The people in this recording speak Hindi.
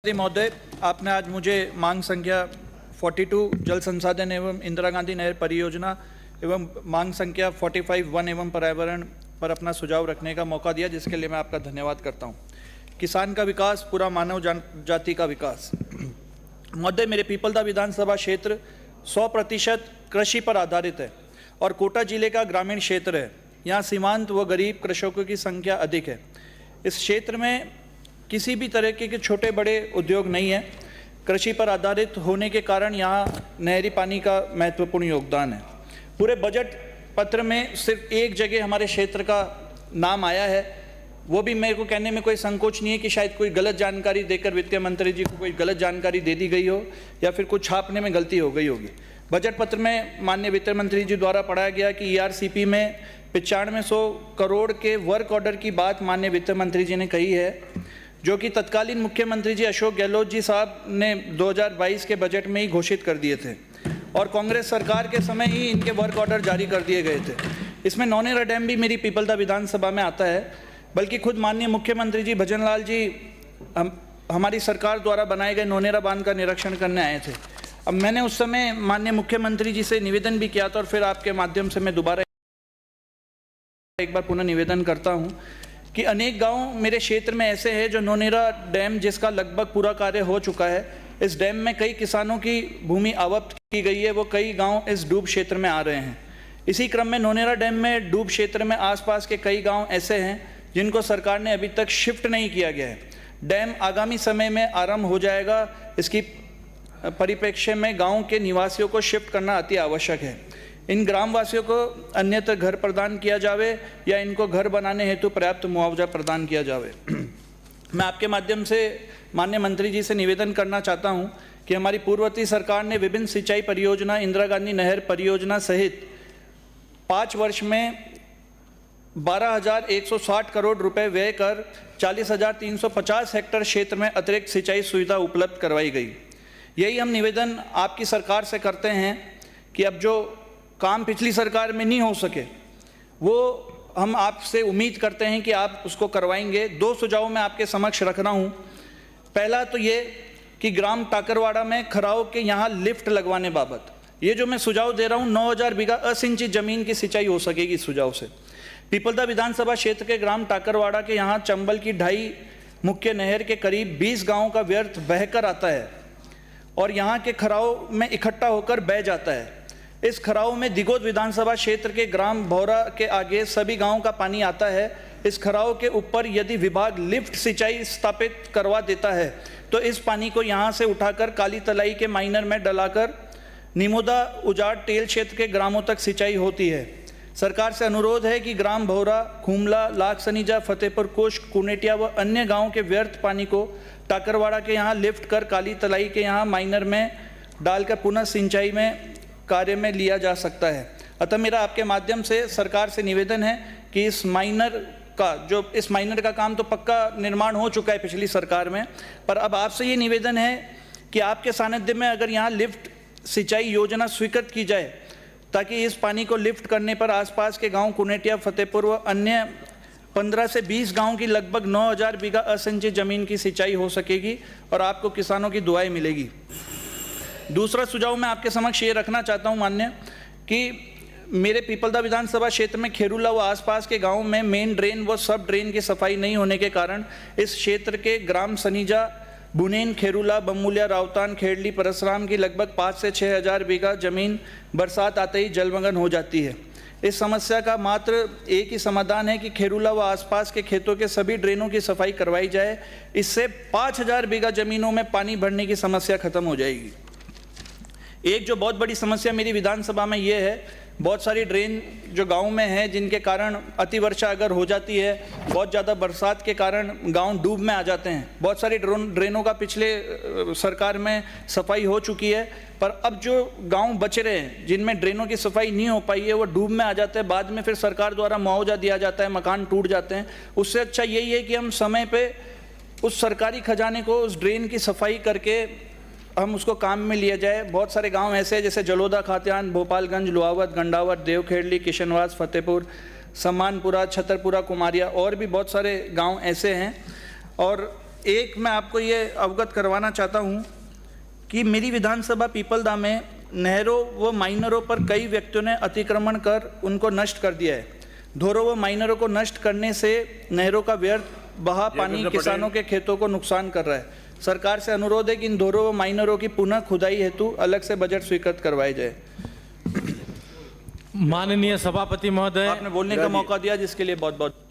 महोदय, आपने आज मुझे मांग संख्या 42 जल संसाधन एवं इंदिरा गांधी नहर परियोजना एवं मांग संख्या 45 वन एवं पर्यावरण पर अपना सुझाव रखने का मौका दिया, जिसके लिए मैं आपका धन्यवाद करता हूं। किसान का विकास, पूरा मानव जाति का विकास। महोदय, मेरे पीपलदा विधानसभा क्षेत्र 100% कृषि पर आधारित है और कोटा जिले का ग्रामीण क्षेत्र है। यहाँ सीमांत व गरीब कृषकों की संख्या अधिक है। इस क्षेत्र में किसी भी तरह के छोटे बड़े उद्योग नहीं है। कृषि पर आधारित होने के कारण यहाँ नहरी पानी का महत्वपूर्ण योगदान है। पूरे बजट पत्र में सिर्फ एक जगह हमारे क्षेत्र का नाम आया है, वो भी मेरे को कहने में कोई संकोच नहीं है कि शायद कोई गलत जानकारी देकर वित्त मंत्री जी को कोई गलत जानकारी दे दी गई हो या फिर कुछ छापने में गलती हो गई होगी। बजट पत्र में माननीय वित्त मंत्री जी द्वारा पढ़ाया गया कि ERCP में 9500 करोड़ के वर्क ऑर्डर की बात माननीय वित्त मंत्री जी ने कही है, जो कि तत्कालीन मुख्यमंत्री जी अशोक गहलोत जी साहब ने 2022 के बजट में ही घोषित कर दिए थे और कांग्रेस सरकार के समय ही इनके वर्क ऑर्डर जारी कर दिए गए थे। इसमें नौनेरा डैम भी मेरी पीपलदा विधानसभा में आता है, बल्कि खुद माननीय मुख्यमंत्री जी भजन लाल जी हमारी सरकार द्वारा बनाए गए नौनेरा बांध का निरीक्षण करने आए थे। अब मैंने उस समय माननीय मुख्यमंत्री जी से निवेदन भी किया था और फिर आपके माध्यम से मैं दोबारा एक बार पुनः निवेदन करता हूँ कि अनेक गांव मेरे क्षेत्र में ऐसे हैं जो नौनेरा डैम, जिसका लगभग पूरा कार्य हो चुका है, इस डैम में कई किसानों की भूमि आवप्त की गई है, वो कई गांव इस डूब क्षेत्र में आ रहे हैं। इसी क्रम में नौनेरा डैम में डूब क्षेत्र में आसपास के कई गांव ऐसे हैं जिनको सरकार ने अभी तक शिफ्ट नहीं किया गया है। डैम आगामी समय में आरंभ हो जाएगा। इसकी परिप्रेक्ष्य में गाँव के निवासियों को शिफ्ट करना अति आवश्यक है। इन ग्रामवासियों को अन्यत्र घर प्रदान किया जावे या इनको घर बनाने हेतु पर्याप्त मुआवजा प्रदान किया जावे। मैं आपके माध्यम से माननीय मंत्री जी से निवेदन करना चाहता हूं कि हमारी पूर्ववर्ती सरकार ने विभिन्न सिंचाई परियोजना, इंदिरा गांधी नहर परियोजना सहित 5 वर्ष में 12,160 करोड़ रुपए व्यय कर 40,350 हेक्टेयर क्षेत्र में अतिरिक्त सिंचाई सुविधा उपलब्ध करवाई गई। यही हम निवेदन आपकी सरकार से करते हैं कि अब जो काम पिछली सरकार में नहीं हो सके, वो हम आपसे उम्मीद करते हैं कि आप उसको करवाएंगे। 2 सुझाव मैं आपके समक्ष रख रहा हूँ। पहला तो ये कि ग्राम टाकरवाड़ा में खराव के यहाँ लिफ्ट लगवाने बाबत ये जो मैं सुझाव दे रहा हूँ, 9,000 बीघा असिंचित जमीन की सिंचाई हो सकेगी इस सुझाव से। पीपलदा विधानसभा क्षेत्र के ग्राम टाकरवाड़ा के यहाँ चंबल की 2.5 मुख्य नहर के करीब 20 गाँव का व्यर्थ बहकर आता है और यहाँ के खराव में इकट्ठा होकर बह जाता है। इस खराव में दिगोद विधानसभा क्षेत्र के ग्राम भौरा के आगे सभी गांवों का पानी आता है। इस खराव के ऊपर यदि विभाग लिफ्ट सिंचाई स्थापित करवा देता है तो इस पानी को यहां से उठाकर काली तलाई के माइनर में डलाकर निमोदा उजाड़ टेल क्षेत्र के ग्रामों तक सिंचाई होती है। सरकार से अनुरोध है कि ग्राम भौरा, खुमला, लाखसनीजा, फतेहपुर कोश, कुनेटिया व अन्य गाँव के व्यर्थ पानी को टाकरवाड़ा के यहाँ लिफ्ट कर काली तलाई के यहाँ माइनर में डालकर पुनः सिंचाई में कार्य में लिया जा सकता है। अतः मेरा आपके माध्यम से सरकार से निवेदन है कि इस माइनर का काम तो पक्का निर्माण हो चुका है पिछली सरकार में, पर अब आपसे ये निवेदन है कि आपके सानिध्य में अगर यहाँ लिफ्ट सिंचाई योजना स्वीकृत की जाए, ताकि इस पानी को लिफ्ट करने पर आसपास के गांव कुनेटिया, फतेहपुर व अन्य 15 से 20 गाँव की लगभग 9,000 बीघा असिंचित जमीन की सिंचाई हो सकेगी और आपको किसानों की दुआएं मिलेगी। दूसरा सुझाव मैं आपके समक्ष ये रखना चाहता हूँ मान्य कि मेरे पीपलदा विधानसभा क्षेत्र में खेरूला व आसपास के गांवों में मेन ड्रेन व सब ड्रेन की सफाई नहीं होने के कारण इस क्षेत्र के ग्राम सनीजा, बुनेन, खेरूला, बमूलिया, रावतान, खेड़ली, परसराम की लगभग 5 से 6,000 बीघा जमीन बरसात आते ही जलमग्न हो जाती है। इस समस्या का मात्र एक ही समाधान है कि खेरूला व आसपास के खेतों के सभी ड्रेनों की सफाई करवाई जाए। इससे 5,000 बीघा जमीनों में पानी भरने की समस्या खत्म हो जाएगी। एक जो बहुत बड़ी समस्या मेरी विधानसभा में ये है, बहुत सारी ड्रेन जो गांव में है जिनके कारण अतिवर्षा अगर हो जाती है, बहुत ज़्यादा बरसात के कारण गांव डूब में आ जाते हैं। बहुत सारी ड्रेनों का पिछले सरकार में सफाई हो चुकी है, पर अब जो गांव बच रहे हैं जिनमें ड्रेनों की सफाई नहीं हो पाई है, वो डूब में आ जाते हैं। बाद में फिर सरकार द्वारा मुआवजा दिया जाता है, मकान टूट जाते हैं। उससे अच्छा यही है कि हम समय पर उस सरकारी खजाने को, उस ड्रेन की सफाई करके हम उसको काम में लिया जाए। बहुत सारे गांव ऐसे हैं जैसे जलोदा, खात्यान, भोपालगंज, लुहावत, गंडावत, देवखेड़ली, किशनवास, फतेहपुर, सम्मानपुरा, छतरपुरा, कुमारिया और भी बहुत सारे गांव ऐसे हैं। और एक मैं आपको ये अवगत करवाना चाहता हूँ कि मेरी विधानसभा पीपलदा में नहरों व माइनरों पर कई व्यक्तियों ने अतिक्रमण कर उनको नष्ट कर दिया है। धोरों व माइनरों को नष्ट करने से नहरों का व्यर्थ बहा पानी किसानों के खेतों को नुकसान कर रहा है। सरकार से अनुरोध है कि इन धोरों व माइनरों की पुनः खुदाई हेतु अलग से बजट स्वीकृत करवाए जाए। माननीय सभापति महोदय, आपने बोलने का मौका दिया जिसके लिए बहुत बहुत